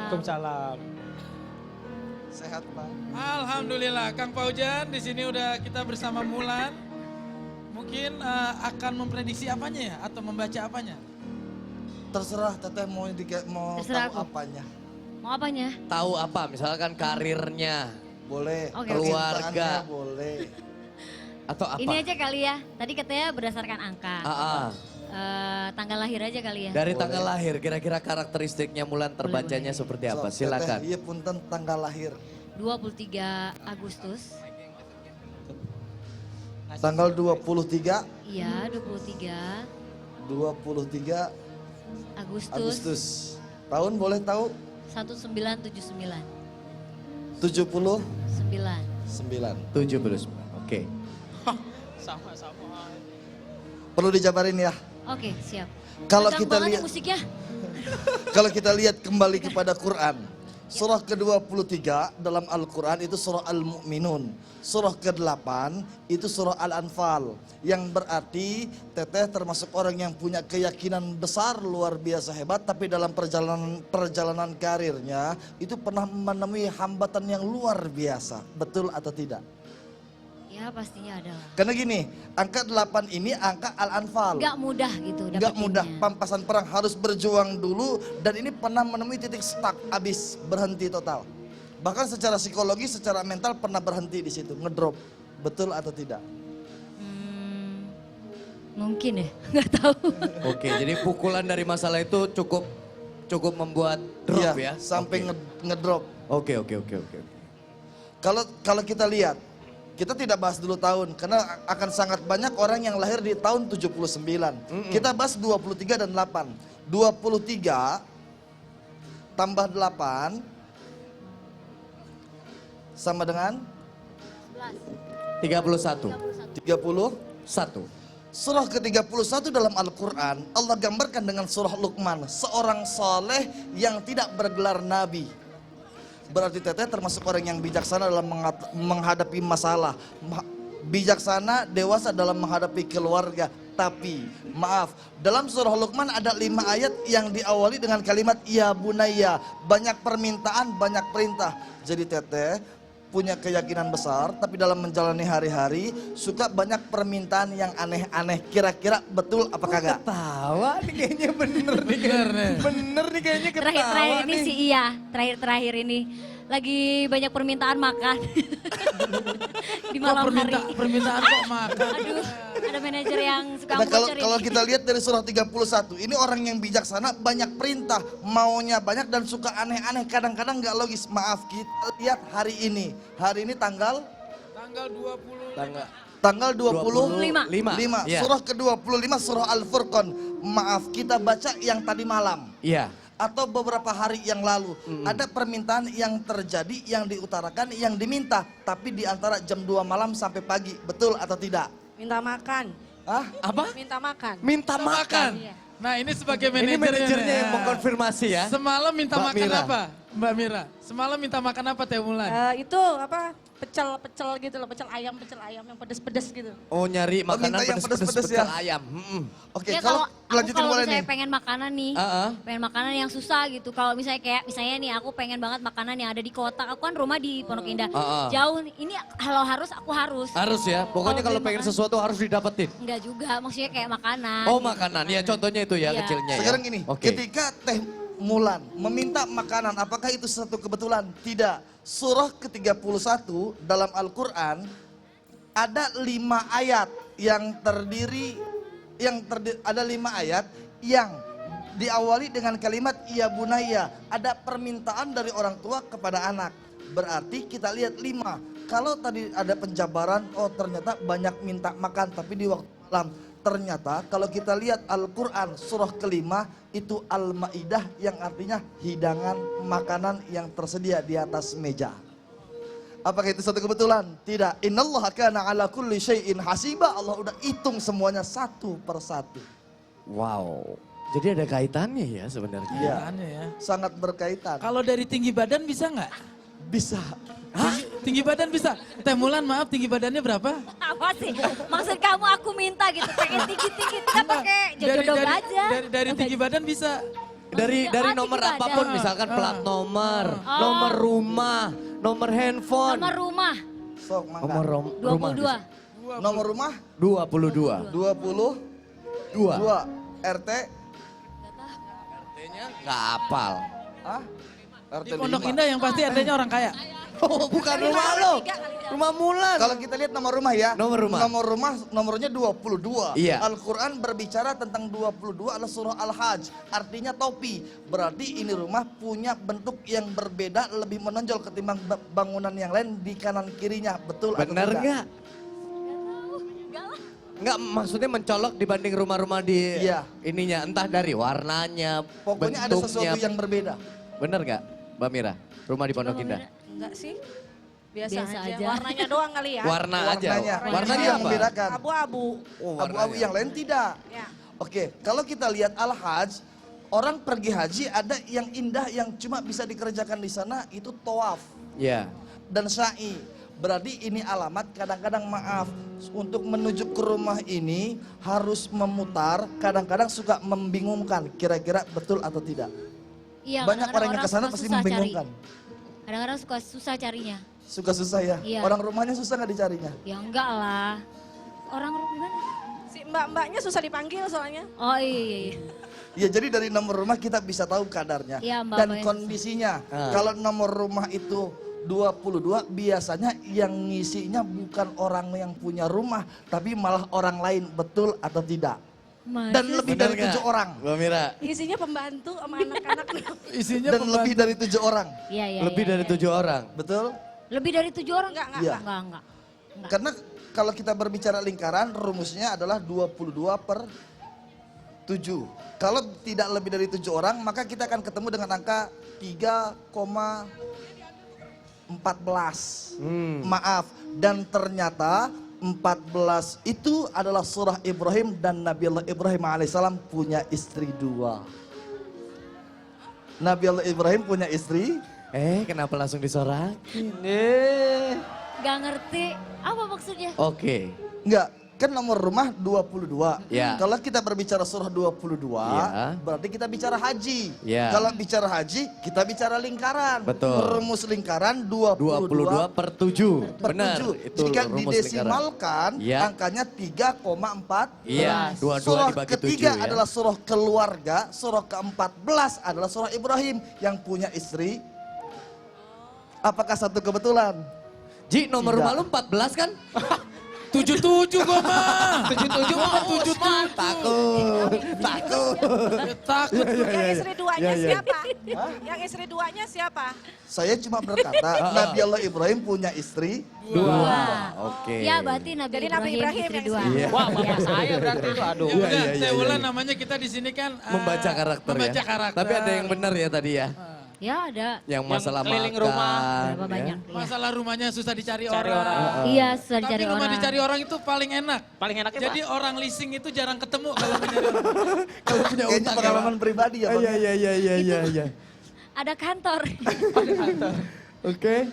Waalaikumsalam. Sehat Pak. Alhamdulillah, Kang Paujan di sini udah kita bersama Mulan. Mungkin akan memprediksi apanya ya atau membaca apanya? Terserah Teteh mau Terserah tahu aku. apanya. Mau apanya? Tahu apa? Misalkan karirnya Boleh. Oke, keluarga. Kecintaannya boleh. atau apa? Ini aja kali ya. Tadi katanya berdasarkan angka. Tanggal lahir aja kali ya. Dari Boleh. tanggal lahir, kira-kira karakteristiknya Mulan terbacanya boleh. seperti apa? So, Silakan. Teteh, iya punten tanggal lahir. 23 Agustus. Tanggal 23 Iya, 23 Agustus, Agustus. Tahun boleh tahu? 1979. 79. 9. 79. Oke. Sama-sama. Perlu dijabarin ya. Oke, siap. Kalau Kencang kita banget ya lihat musiknya. Kalau kita lihat kembali kepada Quran, surah ke-23 dalam Al-Quran itu surah Al-Mu'minun. Surah ke-8 itu surah Al-Anfal. Yang berarti Teteh termasuk orang yang punya keyakinan besar luar biasa hebat. Tapi dalam perjalanan karirnya itu pernah menemui hambatan yang luar biasa. Betul atau tidak? Ya pastinya ada lah. Karena gini, angka 8 ini angka Al-Anfal. Gak mudah gitu Nggak mudah, dapetinnya. pampasan perang harus berjuang dulu dan ini pernah menemui titik stuck, habis berhenti total. Bahkan secara psikologi, secara mental pernah berhenti di situ, ngedrop. Betul atau tidak? Mungkin ya, nggak tahu. Oke, jadi pukulan dari masalah itu cukup membuat drop Iya, ya. sampai Oke. ngedrop. Oke. Kalau kita lihat, kita tidak bahas dulu tahun karena akan sangat banyak orang yang lahir di tahun 79. Kita bahas 23 dan 8. 23 tambah 8 sama dengan 31. 30. 1. Surah ke-31 dalam Al-Quran, Allah gambarkan dengan surah Luqman, seorang soleh yang tidak bergelar nabi. Berarti Teteh termasuk orang yang bijaksana dalam menghadapi masalah. Bijaksana, dewasa dalam menghadapi keluarga. Tapi, maaf, dalam surah Luqman ada 5 ayat yang diawali dengan kalimat Ya Bunaya. Banyak permintaan, banyak perintah. Jadi Teteh punya keyakinan besar, tapi dalam menjalani hari-hari suka banyak permintaan yang aneh-aneh. Kira-kira betul apa kagak? Ketawa nih kayaknya bener nih. Bener nih kayaknya ketawa Terakhir-terakhir ini nih. sih iya, terakhir ini lagi banyak permintaan makan di malam hari. Permintaan kok makan? Aduh, ada manajer yang suka Nah, ngebocorin. kalau kita lihat dari surah 31, ini orang yang bijaksana, banyak perintah, maunya banyak dan suka aneh-aneh, kadang-kadang nggak logis. Maaf, kita lihat hari ini. Hari ini tanggal 20. tanggal 25. 25. Iya. Surah ke-25 surah Al-Furqan. Maaf, kita baca yang tadi malam Iya. atau beberapa hari yang lalu. Ada permintaan yang terjadi, yang diutarakan, yang diminta, tapi di antara jam 2 malam sampai pagi. Betul atau tidak? Minta makan. Hah? Apa? Minta makan. Minta makan. Iya. Nah ini sebagai Ini manajernya yang nih. mengkonfirmasi ya. Semalam minta Mbak makan Mira. apa? Mbak Mira, semalam minta makan apa Teh Mulan? Itu apa? Pecel gitu loh, pecel ayam yang pedes-pedes gitu. Oh nyari makanan minta yang pedes-pedes pedes-pedes ya? pecel ayam. Oke, Ya kalau kalau lanjutin boleh nih. misalnya pengen makanan nih, pengen makanan yang susah gitu. Kalau misalnya misalnya nih aku pengen banget makanan yang ada di kota. Aku kan rumah di Pondok Indah. Jauh, ini kalau harus aku harus. Harus ya, pokoknya kalau Kalau beli pengen makan. sesuatu harus didapetin. Enggak juga, maksudnya kayak makanan. Oh makanan, ya contohnya itu ya Iya. kecilnya ya. Sekarang gini, Oke. ketika Teh Mulan meminta makanan, apakah itu satu kebetulan? Tidak. Surah ke-31 dalam Al-Quran ada 5 ayat yang ada 5 ayat yang diawali dengan kalimat Ya Bunaya. Ada permintaan dari orang tua kepada anak. Berarti kita lihat 5. Kalau tadi ada penjabaran, oh ternyata banyak minta makan, tapi di waktu malam. Ternyata kalau kita lihat Al-Quran surah kelima itu Al-Ma'idah yang artinya hidangan makanan yang tersedia di atas meja. Apakah itu satu kebetulan? Tidak. Innallaha kana ala kulli syai'in hasiba. Allah udah hitung semuanya satu persatu. Wow, jadi ada kaitannya ya sebenarnya. Iya, Aneh ya. sangat berkaitan. Kalau dari tinggi badan bisa nggak? Bisa. Tinggi badan bisa. Teh Mulan maaf tinggi badannya berapa? Apa sih? Maksud kamu aku minta gitu, pengen tinggi-tinggi. Kita pakai jodoh aja. Dari tinggi badan bisa. dari nomor ibadah. apapun, misalkan plat nomor, nomor rumah, nomor handphone. Nomor rumah Sok, mangga. Nomor rumah. 22. Nomor rumah 22. 22. 2. RT. Artinya nggak apal. Hah? RT Di Pondok 5. Indah yang pasti adanya orang kaya. Oh, bukan rumah lo. Rumah Mulan. Kalau kita lihat nomor rumah ya. Nomor rumah. Nomor rumah nomornya 22. Iya. Al-Quran berbicara tentang 22 adalah surah Al-Hajj. Artinya topi. Berarti ini rumah punya bentuk yang berbeda, lebih menonjol ketimbang bangunan yang lain di kanan kirinya. Betul atau Benar tidak? nggak? Nggak, maksudnya mencolok dibanding rumah-rumah di Iya. ininya, entah dari warnanya, Pokoknya ada bentuknya. sesuatu yang berbeda. Bener nggak, Mbak Mira? Rumah di Pondok Indah. Enggak sih. Biasa, Biasa aja. aja. Warnanya doang kali ya. Warna aja. Warnanya. Warnanya yang apa? membedakan. Abu-abu. Oh, Abu-abu warnanya. yang lain tidak. Ya. Oke, kalau kita lihat Al-Hajj, orang pergi haji ada yang indah yang cuma bisa dikerjakan di sana itu tawaf Iya. dan sa'i. Berarti ini alamat kadang-kadang maaf untuk menuju ke rumah ini harus memutar, kadang-kadang suka membingungkan kira-kira betul atau tidak. Iya, Banyak kadang-kadang orang yang kesana suka pasti susah membingungkan. cari. Kadang-kadang suka susah carinya. Suka susah ya. Iya. Orang rumahnya susah nggak dicarinya. Ya enggak lah. Orang gimana? Si mbak-mbaknya susah dipanggil soalnya. Oh iya. Ya jadi dari nomor rumah kita bisa tahu kadarnya Iya, Mbak, dan Mbak, kondisinya. Ah. Kalau nomor rumah itu 22 biasanya yang ngisinya bukan orang yang punya rumah tapi malah orang lain, betul atau tidak? Dan lebih Bener dari nggak, 7 orang. Mbak Mira. Isinya pembantu sama anak-anak. Isinya Dan lebih dari 7 orang. Iya, iya. Lebih iya, dari iya. 7 orang. Betul? Lebih dari 7 orang? Enggak, Iya. Enggak. Karena kalau kita berbicara lingkaran rumusnya adalah 22 per 7. Kalau tidak lebih dari 7 orang maka kita akan ketemu dengan angka 3,14. Maaf, dan ternyata 14 itu adalah surah Ibrahim dan Nabi Allah Ibrahim alaihissalam punya istri 2. Nabi Allah Ibrahim punya istri. Kenapa langsung disorakin? Gak ngerti apa maksudnya. Oke. Enggak, kan nomor rumah 22. Ya. Kalau kita berbicara surah 22, Ya. berarti kita bicara haji. Ya. Kalau bicara haji, kita bicara lingkaran. Betul. Rumus lingkaran 22 per 7. per Benar. 7. Itu Jika rumus lingkaran. didesimalkan, Ya. angkanya 3,4. Iya, 22 Surah dibagi 7 ketiga ya. adalah surah keluarga, surah ke-14 adalah surah Ibrahim yang punya istri. Apakah satu kebetulan? Ji, nomor Tidak. rumah lu 14 kan? 77 gua mah. 77 mah 77. Takut. Ya, takut. Yang istri duanya Iya, iya. siapa? Yang istri duanya siapa? Saya cuma berkata, Nabi Allah Ibrahim punya istri. 2. Oke. Ya berarti Nabi Jadi Nabi Ibrahim Ibrahim istri yang 2. Iya. Wah, mama saya berarti itu aduh. Ya Iya, udah, iya, iya, Teh iya. Wulan namanya kita di sini kan Membaca karakter membaca ya. karakter. Tapi ada yang benar ya tadi ya. Ya ada. Yang masalah keliling makan. rumah. Berapa ya. banyak? Iya. Masalah rumahnya susah dicari Cari orang. orang. Iya susah Tapi dicari rumah orang. dicari orang itu paling enak. Paling enaknya Jadi Pak. orang leasing itu jarang ketemu kalau mencari orang. Kalau punya Kayaknya utang ya, pengalaman Pak. pribadi ya Bang. Iya. Ada kantor. Oke.